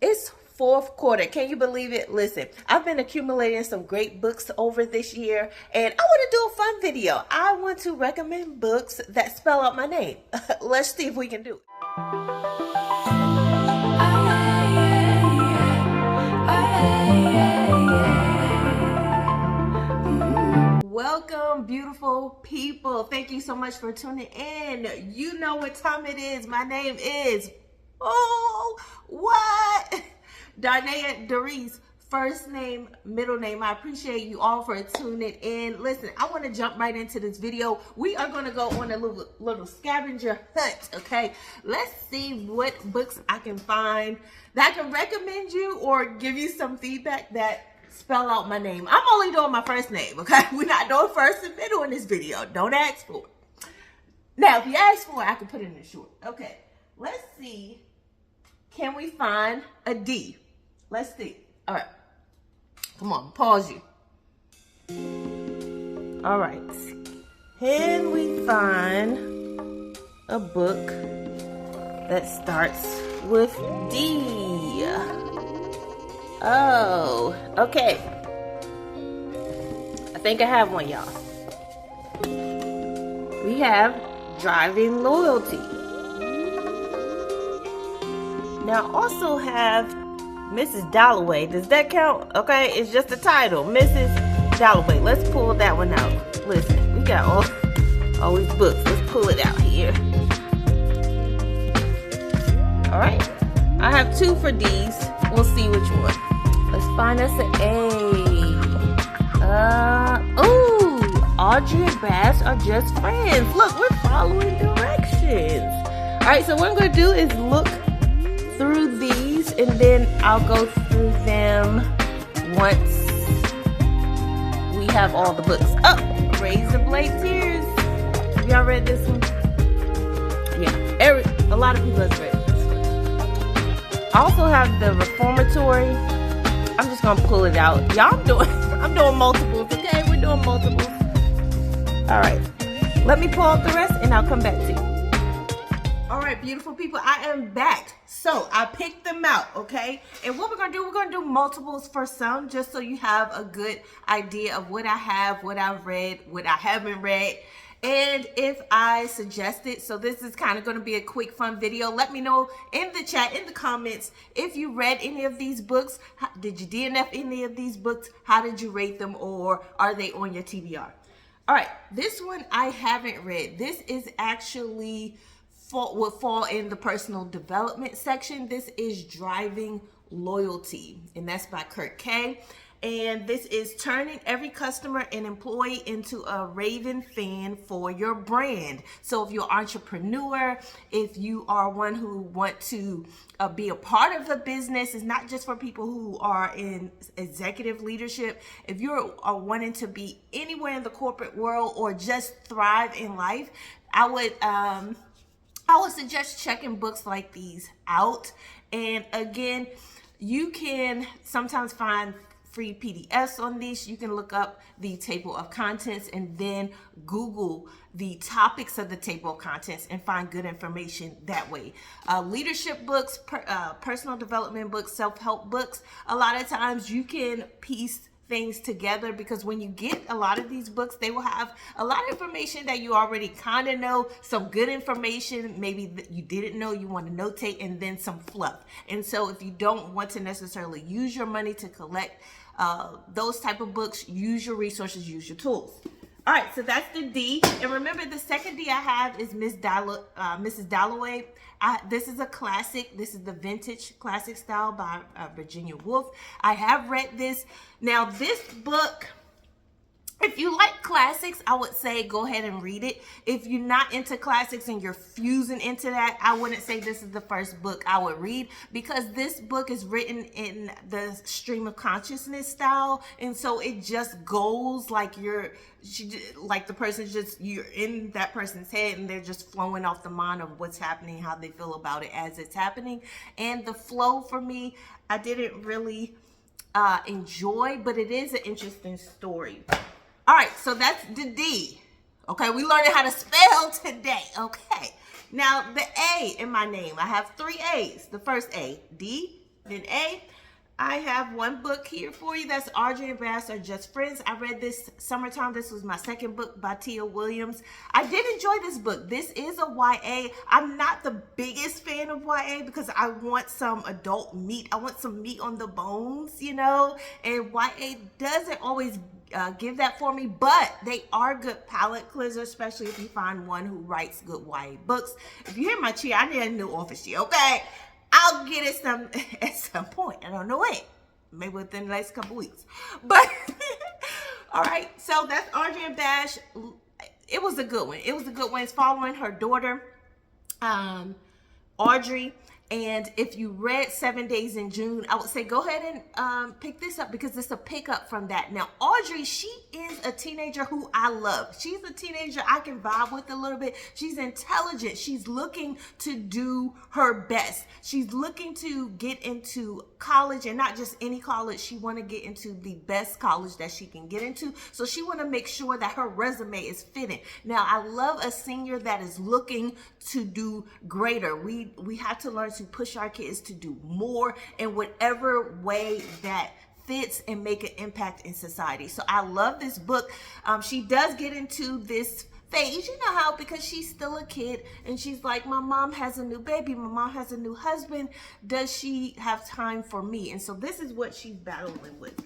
It's fourth quarter. Can you believe it? Listen, I've been accumulating some great books over this year, and I want to do a fun video. I want to recommend books that spell out my name. Let's see if we can do it. Welcome, beautiful people. Thank you so much for tuning in. You know what time it is. My name is, Darnaya, Darice, first name, middle name. I appreciate you all for tuning in. Listen, I want to jump right into this video. We are going to go on a little scavenger hunt, okay? Let's see what books I can find that I can recommend you or give you some feedback that spell out my name. I'm only doing my first name, okay? We're not doing first and middle in this video. Don't ask for it. Now, if you ask for it, I can put it in the short. Okay, let's see. Can we find a D? Let's see. All right. Come on, pause you. All right. Can we find a book that starts with D? Oh, okay. I think I have one, y'all. We have Driving Loyalty. Now, I also have Mrs. Dalloway. Does that count? Okay, it's just the title, Mrs. Dalloway. Let's pull that one out. Listen, we got all these books. Let's pull it out here. All right, I have two for D's. We'll see which one. Let's find us an A. Audrey and Bass Are Just Friends. Look, we're following directions. All right, so what I'm going to do is look through these, and then I'll go through them once we have all the books. Oh, Razor Blade Tears. Have y'all read this one? Yeah, a lot of people have read this one. I also have the Reformatory. I'm just gonna pull it out. Y'all, I'm doing multiples, okay? We're doing multiples. All right, let me pull out the rest and I'll come back to you. All right, beautiful people, I am back. So I picked them out, okay? And what we're gonna do multiples for some, just so you have a good idea of what I have, what I've read, what I haven't read, and if I suggest it. So this is kind of going to be a quick fun video. Let me know in the chat, in the comments, if you read any of these books. Did you DNF any of these books? How did you rate them, or are they on your TBR? All right, this one I haven't read. This is actually would fall in the personal development section. This is Driving Loyalty, and that's by Kurt K. And this is turning every customer and employee into a raving fan for your brand. So if you're an entrepreneur, if you are one who want to be a part of the business, it's not just for people who are in executive leadership. If you're wanting to be anywhere in the corporate world or just thrive in life, I would suggest checking books like these out. And again, you can sometimes find free PDFs on these. You can look up the table of contents and then Google the topics of the table of contents and find good information that way. Leadership books, personal development books, self-help books, a lot of times you can piece things together, because when you get a lot of these books, they will have a lot of information that you already kind of know, some good information maybe that you didn't know you want to notate, and then some fluff. And so if you don't want to necessarily use your money to collect those type of books, use your resources, use your tools. All right, so that's the D. And remember, the second D I have is Mrs. Dalloway. This is a classic. This is the vintage classic style by Virginia Woolf. I have read this. Now, this book, if you like classics, I would say go ahead and read it. If you're not into classics and you're fusing into that, I wouldn't say this is the first book I would read, because this book is written in the stream of consciousness style. And so it just goes like you're in that person's head, and they're just flowing off the mind of what's happening, how they feel about it as it's happening. And the flow for me, I didn't really enjoy, but it is an interesting story. All right, so that's the D. Okay, we learned how to spell today. Okay, now the A in my name, I have 3 A's. The first A, D, Then A, I have one book here for you. That's Audrey and Bass Are Just Friends. I read this summertime. This was my second book by Tia Williams. I did enjoy this book. This is a YA. I'm not the biggest fan of YA because I want some adult meat. I want some meat on the bones, you know, and YA doesn't always give that for me, but they are good palate cleanser, especially if you find one who writes good YA books. If you hear my chair, I need a new office chair, okay? I'll get it at some point. I don't know when. Maybe within the next couple weeks. But, all right. So that's Audrey and Bash. It was a good one. It was a good one. It's following her daughter, Audrey. And if you read 7 Days in June, I would say go ahead and pick this up because it's a pickup from that. Now, Audrey, she is a teenager who I love. She's a teenager I can vibe with a little bit. She's intelligent. She's looking to do her best. She's looking to get into college, and not just any college. She want to get into the best college that she can get into. So she want to make sure that her resume is fitting. Now, I love a senior that is looking to do greater. We have to learn to push our kids to do more in whatever way that fits and make an impact in society. So I love this book. She does get into this phase, you know how, because she's still a kid and she's like, my mom has a new baby, my mom has a new husband, does she have time for me? And so this is what she's battling with.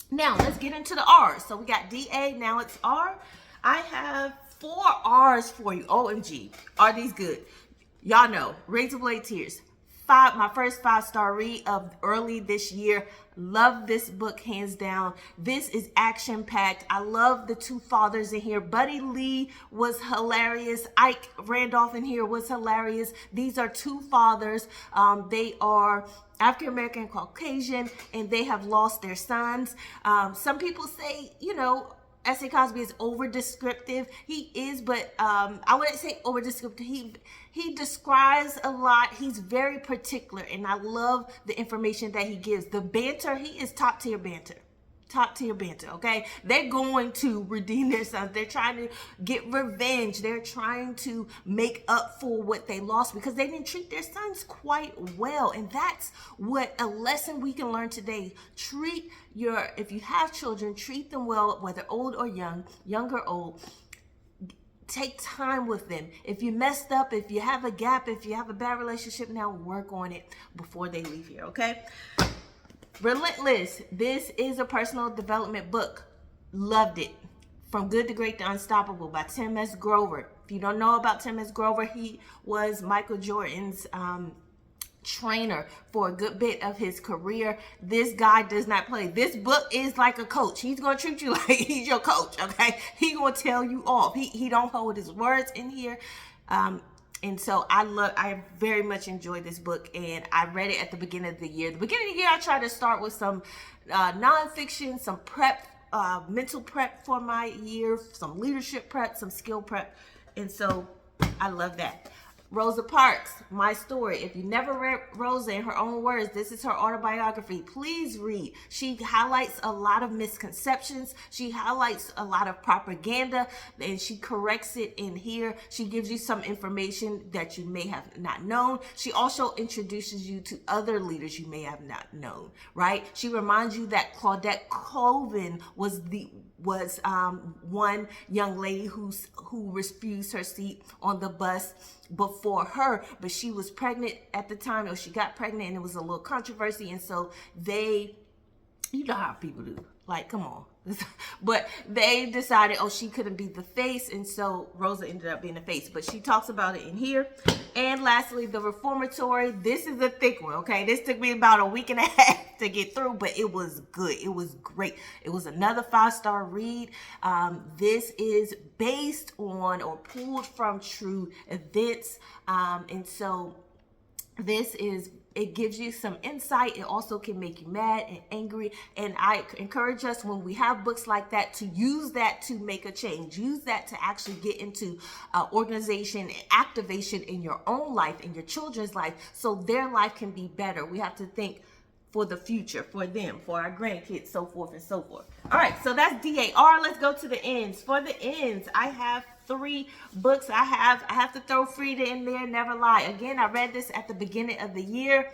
Now let's get into the R's. So we got DA, now it's R. I have 4 R's for you. OMG, are these good? Y'all know, Razor Blade Tears. My first 5-star read of early this year. Love this book hands down. This is action packed. I love the 2 fathers in here. Buddy Lee was hilarious. Ike Randolph in here was hilarious. These are 2 fathers. They are African American, Caucasian, and they have lost their sons. Some people say, you know, S.A. Cosby is over descriptive. He is, but I wouldn't say over descriptive. He describes a lot. He's very particular, and I love the information that he gives. The banter, he is top tier banter. Top tier banter, okay? They're going to redeem their sons. They're trying to get revenge. They're trying to make up for what they lost because they didn't treat their sons quite well. And that's what a lesson we can learn today. If you have children, treat them well, whether old or young or old. Take time with them. If you messed up, if you have a gap, if you have a bad relationship, now work on it before they leave here, okay? Relentless. This is a personal development book. Loved it. From Good to Great to Unstoppable by Tim S. Grover. If you don't know about Tim S. Grover, he was Michael Jordan's trainer for a good bit of his career. This guy does not play. This book is like a coach. He's going to treat you like he's your coach, okay? He's going to tell you off. He don't hold his words in here. And so I very much enjoyed this book, and I read it at the beginning of the year. The beginning of the year, I tried to start with some nonfiction, some prep, mental prep for my year, some leadership prep, some skill prep. And so I love that. Rosa Parks, My Story. If you never read Rosa in her own words, this is her autobiography. Please read. She highlights a lot of misconceptions. She highlights a lot of propaganda, and she corrects it in here. She gives you some information that you may have not known. She also introduces you to other leaders you may have not known, right? She reminds you that Claudette Colvin was one young lady who refused her seat on the bus before her, but she was pregnant at the time, or she got pregnant, and it was a little controversy, and so you know how people do, like, come on. But they decided, she couldn't be the face, and so Rosa ended up being the face. But she talks about it in here. And lastly, The Reformatory. This is a thick one, okay? This took me about a week and a half to get through, but it was good. It was great. It was another 5-star read. This is based on or pulled from true events. And so it gives you some insight. It also can make you mad and angry. And I encourage us, when we have books like that, to use that to make a change. Use that to actually get into organization and activation in your own life, in your children's life, so their life can be better. We have to think for the future, for them, for our grandkids, so forth and so forth. All right, so that's DAR. Let's go to the ends. For the ends, I have 3 books. I have to throw Frida in there, Never Lie. Again, I read this at the beginning of the year.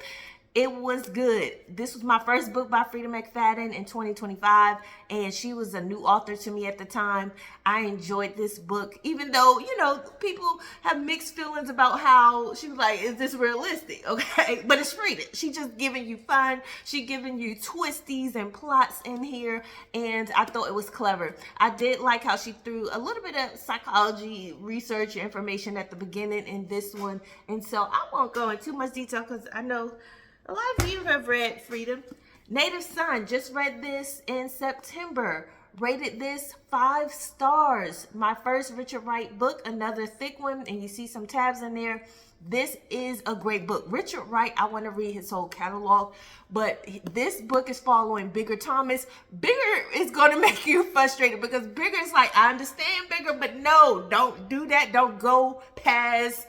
It was good. This was my first book by Frida McFadden in 2025, and she was a new author to me at the time. I enjoyed this book, even though, you know, people have mixed feelings about how she was like, is this realistic? Okay, but it's Frida. She just giving you fun. She giving you twisties and plots in here, and I thought it was clever. I did like how she threw a little bit of psychology research information at the beginning in this one, and so I won't go into too much detail because I know a lot of you have read Freedom. Native Son, just read this in September. Rated this 5 stars. My first Richard Wright book, another thick one, and you see some tabs in there. This is a great book. Richard Wright, I want to read his whole catalog, but this book is following Bigger Thomas. Bigger is going to make you frustrated because Bigger is like, I understand Bigger, but no, don't do that. Don't go past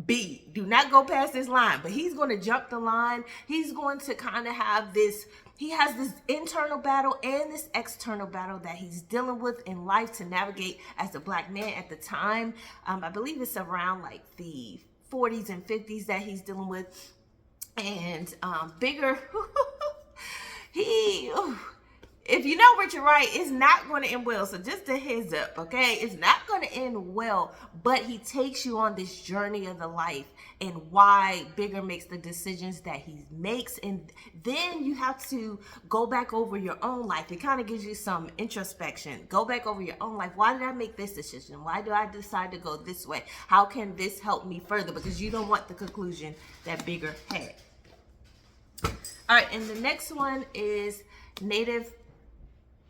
B. Do not go past this line. But he's going to jump the line. He's going to kind of have this, he has this internal battle and this external battle that he's dealing with in life to navigate as a Black man at the time. I believe it's around like the 40s and 50s that he's dealing with. And Bigger, if you know Richard Wright, it's not going to end well. So just a heads up, okay? It's not going to end well, but he takes you on this journey of the life and why Bigger makes the decisions that he makes. And then you have to go back over your own life. It kind of gives you some introspection. Go back over your own life. Why did I make this decision? Why do I decide to go this way? How can this help me further? Because you don't want the conclusion that Bigger had. All right, and the next one is Native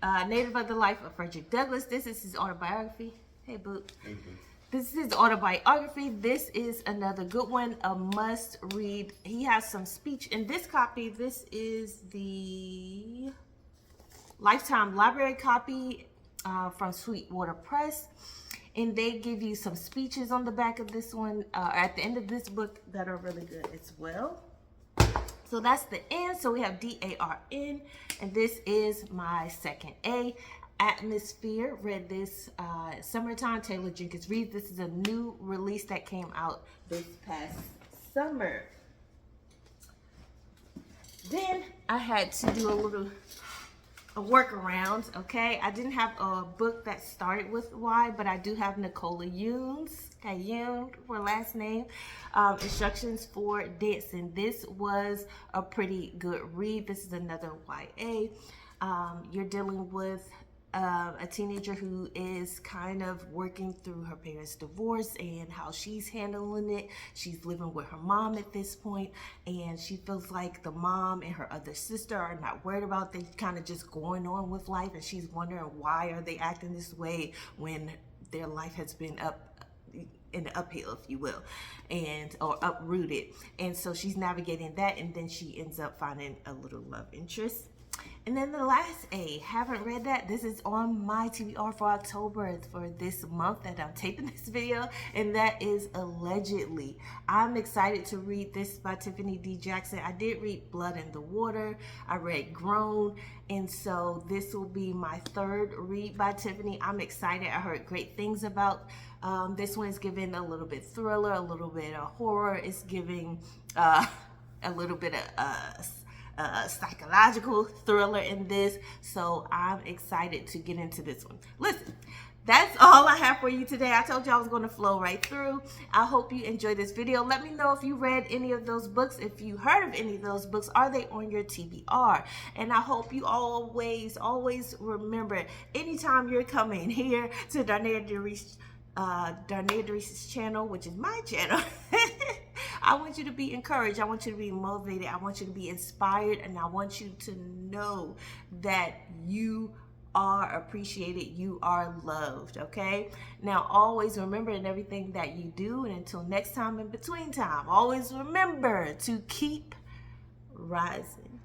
of the Life of Frederick Douglass. This is his autobiography. Hey, boo. This is his autobiography. This is another good one, a must read. He has some speech in this copy. This is the Lifetime Library copy from Sweetwater Press. And they give you some speeches on the back of this one, at the end of this book, that are really good as well. So that's the end. So we have DARN, and this is my second A. Atmosphere. Read this summertime. Taylor Jenkins Reid. This is a new release that came out this past summer. Then I had to do a workaround. Okay, I didn't have a book that started with Y, but I do have Nicola Yoon's. Yoon for last name. Instructions for Dancing. This was a pretty good read. This is another YA. You're dealing with a teenager who is kind of working through her parents' divorce and how she's handling it. She's living with her mom at this point, and she feels like the mom and her other sister are not worried about things, kind of just going on with life, and she's wondering why are they acting this way when their life has been in the uphill, if you will, or uprooted. And so she's navigating that, and then she ends up finding a little love interest. And then the last A, haven't read that. This is on my TBR for October for this month that I'm taping this video, and that is Allegedly. I'm excited to read this by Tiffany D. Jackson. I did read Blood in the Water. I read Grown, and so this will be my third read by Tiffany. I'm excited. I heard great things about this one. Is giving a little bit thriller, a little bit of horror. It's giving a little bit of psychological thriller in this, so I'm excited to get into this one. Listen, that's all I have for you today. I told you I was going to flow right through. I hope you enjoyed this video. Let me know if you read any of those books. If you heard of any of those books, are they on your TBR? And I hope you always remember, anytime you're coming here to Darnaya Darice's channel, which is my channel, I want you to be encouraged. I want you to be motivated. I want you to be inspired. And I want you to know that you are appreciated. You are loved. Okay? Now, always remember in everything that you do. And until next time, in between time, always remember to keep rising.